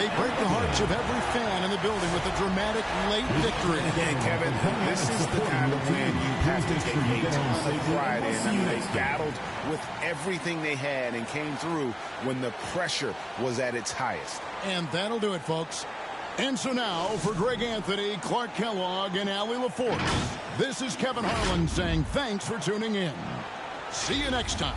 They break the hearts of every fan in the building with a dramatic late victory. Again, Kevin, this is the kind of win you have to take a ton of pride in. I mean, they battled with everything they had and came through when the pressure was at its highest. And that'll do it, folks. And so now, for Greg Anthony, Clark Kellogg, and Allie LaForce, this is Kevin Harlan saying thanks for tuning in. See you next time.